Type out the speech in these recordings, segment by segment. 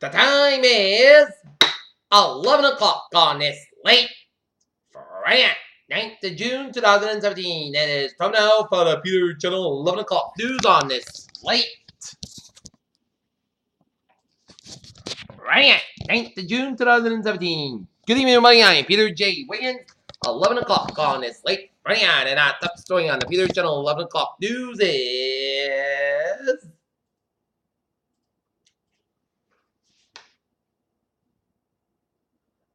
The time is 11 o'clock on this late Friday, 9th of June 2017. It is time now for the Peter Channel 11 o'clock news on this late Friday, 9th of June 2017. Good evening, everybody. I am Peter J. Wiggins. 11 o'clock on this late Friday, and our top story on the Peter Channel 11 o'clock news is...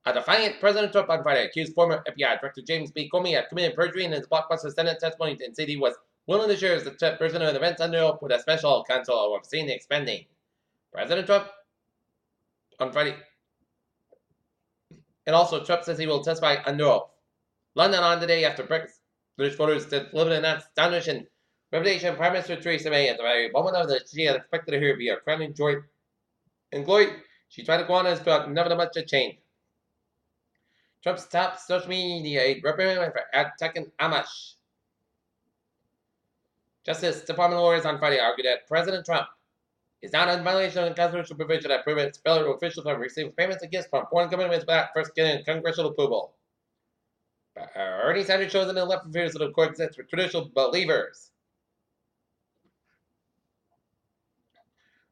A defiant President Trump on Friday accused former FBI Director James B. Comey of committing perjury in his blockbuster Senate testimony and said he was willing to share the version of the events under oath with a special counsel overseeing the expending. President Trump on Friday. And also, Trump says he will testify under oath. London on the day after British voters delivered an astonishing revelation. Prime Minister Theresa May, at the very moment of that she had expected to hear via crowning joy and glory, she tried to go on as but never much had changed. Trump's top social media aide reprimanded for attacking Amish. Justice Department lawyers on Friday argued that President Trump is not in violation of the constitutional provision that prevents federal officials from receiving payments and gifts from foreign governments without first getting congressional approval. Bernie Sanders shows in the left refers to the coexist with traditional believers.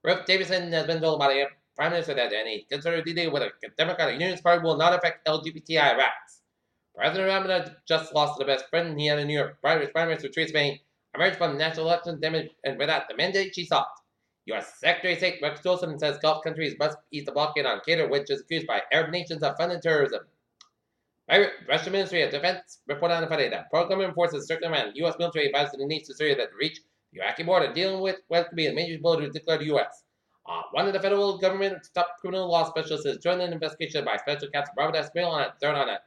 Ruth Davidson has been told by the Prime Minister that any conservative deal with a Democratic Unionist Party will not affect LGBTI rights. President Trump just lost the best friend he had in New York. Prime Minister Theresa May emerged from the national election damage and without the mandate she sought. U.S. Secretary of State Rex Tillerson says Gulf countries must ease the blockade on Qatar, which is accused by Arab nations of funding terrorism. Russian Ministry of Defense reported on Friday that pro-government forces circumvent U.S. military advised to the needs to Syria that reach the Iraqi border, dealing with what could be a major blow to declare the U.S. One of the federal government's top criminal law specialists has joined an investigation by Special Counsel Robert S. Mill on a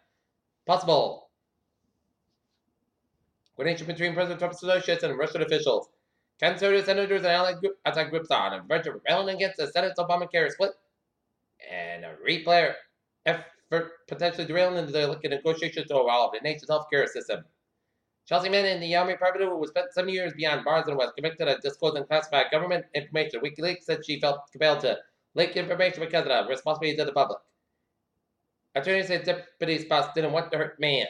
possible coordination between President Trump's associates and Russian officials. Conservative senators and allied outside groups are on the verge of rebelling against the Senate's Obamacare split and a replay effort potentially derailing the negotiations to evolve the nation's healthcare system. Chelsea Manning, the Army private who spent 7 years behind bars and was convicted of disclosing classified government information. WikiLeaks said she felt compelled to leak information because of the responsibility to the public. Attorney said deputy spouse didn't want to hurt man.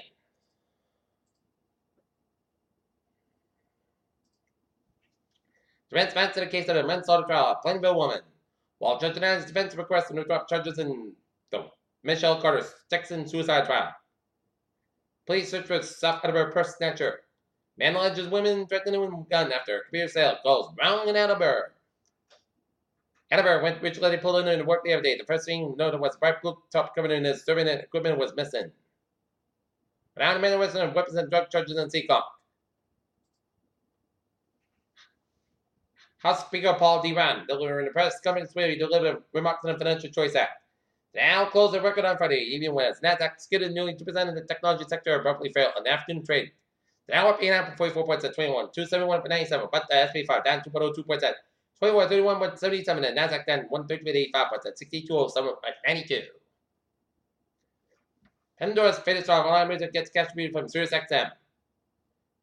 Defense advanced in the case of the manslaughter trial of Plainville woman. While Judge Hernandez's defense requested to drop charges in the Michelle Carter Texan suicide trial. Police search for South Attleboro purse snatcher. Man alleges women threatening him with a gun after a computer sale goes wrong in Attleboro. Attleboro went rich lady pulled in to work the other day. The first thing noted was bright blue top covered in his serving equipment was missing. Without a man arrested on weapons and drug charges in Seekonk. House Speaker Paul D. Ryan, delivering the press conference where he delivered remarks on the Financial Choice Act. The Dow closed the record on Friday, even when its NASDAQ skidded nearly 2% of the technology sector abruptly failed on afternoon trade. The Dow up 8.5 for 44 points at 21,271 for 97, but the S&P 5 down 2.02 points at 2431.77, and NASDAQ down 133.85 points at 6207.92. Pandora's favorite star of online music gets contributed from SiriusXM.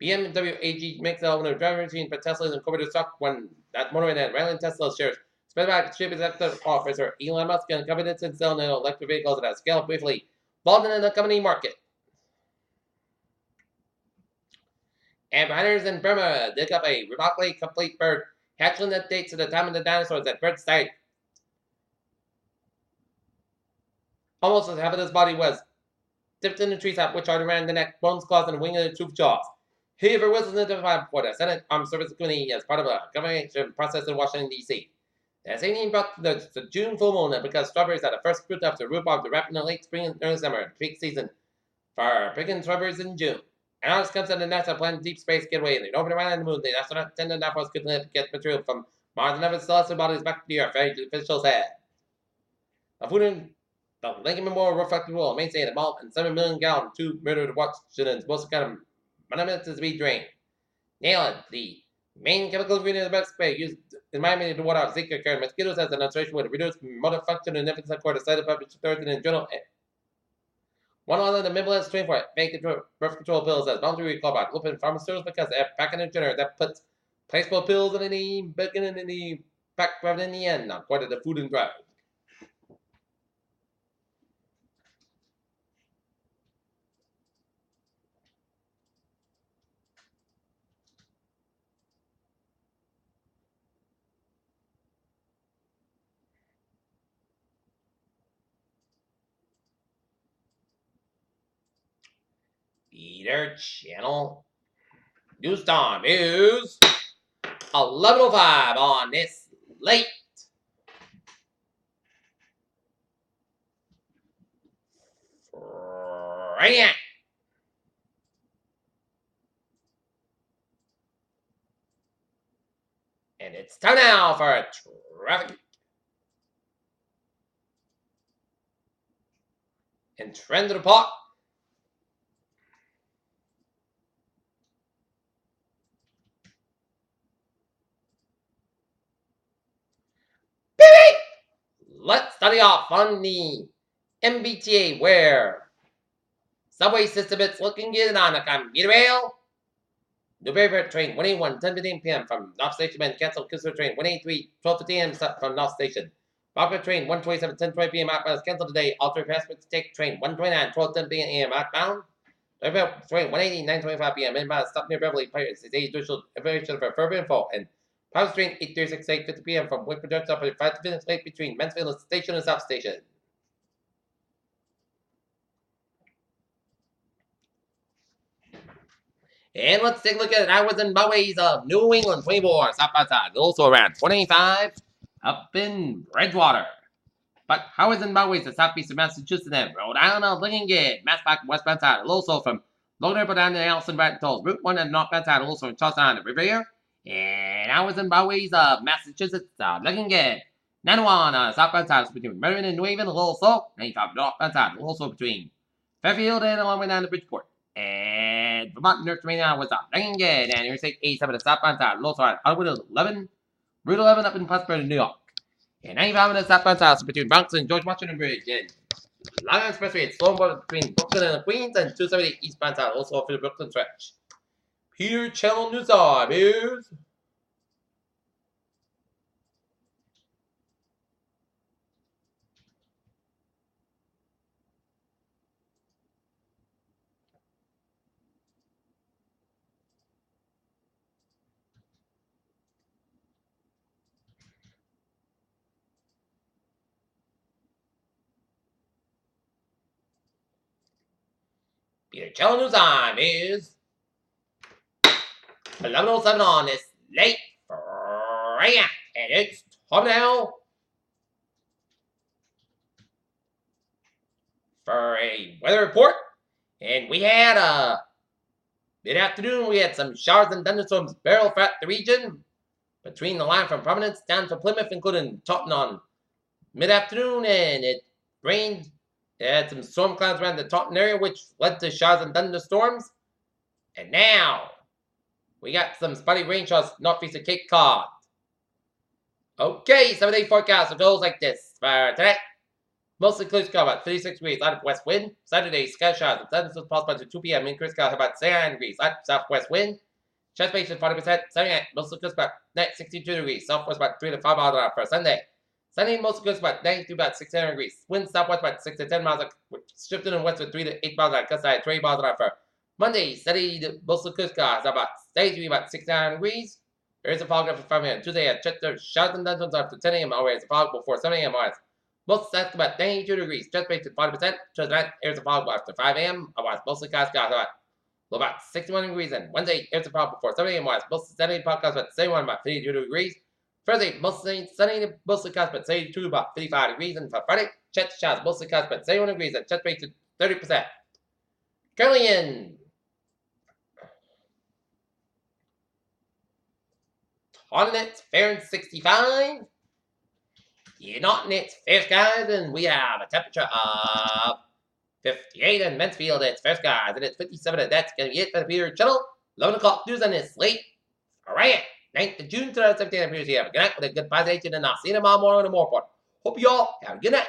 BMW AG makes the opener driver routine for Tesla's incorporated stock when that motoring and rallying Tesla shares. Specified chief executive officer Elon Musk and confidence in selling electric vehicles at a scale briefly involved in the company market. And hunters in Burma dig up a remarkably complete bird, hatchling that dates to the time of the dinosaurs that birds died. Almost as half of this body was dipped in the tree top, which already ran the neck, bones, claws, and wing of the tooth jaws. However, wasn't identified before the Senate Armed Services Committee as part of a government process in Washington, D.C. The same evening brought the June full moon because strawberries are the first fruit after rhubarb to wrap in the late spring and early summer, peak season for picking strawberries in June. And now this comes to the NASA planned deep space getaway in the orbit around the moon. The astronaut intended that was good to get material from Mars and other celestial bodies back to the Earth, the officials said. The food in the Lincoln Memorial reflective wall mainstay at the malt and 7 million gallon tube murdered Washington's most kind of monuments to be drained. Nailed the main chemical ingredient of the best spray used in Miami to ward off Zika carrying mosquitoes as an illustration with reduced motor function and infants accord decided published Thursday in the journal. One other the Midwest 24 fake birth control pills as voluntary recall by Lupin Pharmaceuticals because they're packing a generic that puts placebo pills in the beginning in the pack rather than the end, according to the Food and Drug. Peter Channel News Time is 11:05 on this late Friday night. And it's time now for a traffic and trend report. Let's study off on the MBTA where subway system is looking good on the commuter rail. New Bedford train 181, 10:15 p.m. from North Station and cancel Kisser train 183, 12:15 a.m. from North Station. Rockford train 127, 10:20 p.m. outbound is canceled today. Alternate passengers take train 129, 12:10 p.m. outbound. Train 180, 9:25 p.m. inbound. Stop near Beverly Pirates. Today's usual information for further info. And Power train 836, 8:50 p.m. from Whitford Junction up at 5 minutes late between Mansfield Station and South Station. And let's take a look at hours and byways of New England 24 south outside. Also around 25 up in Bridgewater. But hours and byways of southeast of Massachusetts and Rhode Island looking good. Mass Park westbound side. Also from Logan Airport down to Allison Bratton Tolls. Route 1 and northbound side. Also from Charlestown and Revere. And hours and byways of Massachusetts looking good. 91 southbound side between Merriman and New Haven. Also 95 northbound side. Also between Fairfield and along way down to Bridgeport. And Vermont North Carolina was up. Looking good. And Interstate 87 to southbound side. Also on Hollywood 11. Route 11 up in Plattsburgh, New York. And 95 minutes southbound south between Bronx and George Washington Bridge. And Long Island Expressway, it's slow between Brooklyn and Queens. And 278 eastbound south. Also for the Brooklyn stretch. Peter Channel News Time is Peter Channel News Time is 11:07 on this late Friday. And it's time now for a weather report. And we had mid-afternoon, we had some showers and thunderstorms barrel throughout the region between the line from Providence down to Plymouth, including Taunton on mid-afternoon, and it rained. It had some storm clouds around the Taunton area, which led to showers and thunderstorms. And now, we got some spotty rain showers northeast of Cape Cod. Okay, 7-day forecast goes like this for today. Mostly clear sky, about 36 degrees, light of west wind. Saturday, sky showers and thunderstorms possible to 2 p.m. Increased sky, about 79 degrees, light southwest wind. Chance patient 40%, Sunday night, mostly clear about 62 degrees, southwest about 3 to 5 miles an hour for Sunday. Sunday, mostly clear about 92, about 69 degrees. Wind southwest about 6 to 10 miles an hour, shifting in west with 3 to 8 miles an hour, gust side 20 miles an hour for Monday. Steady, mostly clear skies, about 63, about 69 degrees. There is a fog after 5 a.m. Tuesday, at Chester, showers and thunderstorms after 10 a.m. Always a fog before 7 a.m. Always. Most south about 92 degrees. Chest base at 40%. Tuesday night, there's a fog after 5 a.m. Otherwise, mostly clouds about 61 degrees. And Wednesday, there's a fog before 7 a.m. Otherwise, mostly sunny, podcast about 71, about 52 degrees. Thursday, mostly sunny, mostly clouds about 72, about 55 degrees. And for Friday, chest showers, mostly clouds about 71 degrees. And chest base at 30%. Currently in Taunton, it's Fahrenheit 65. In Taunton, it's fair skies, and we have a temperature of 58 in Mansfield. It's fair skies, and it's 57, and that's going to be it for the Peter Channel. 11 o'clock news on this late Friday, 9th of June 2017. I'm here to have a good night with a good positive, and I'll see you tomorrow morning in the more report. Hope you all have a good night.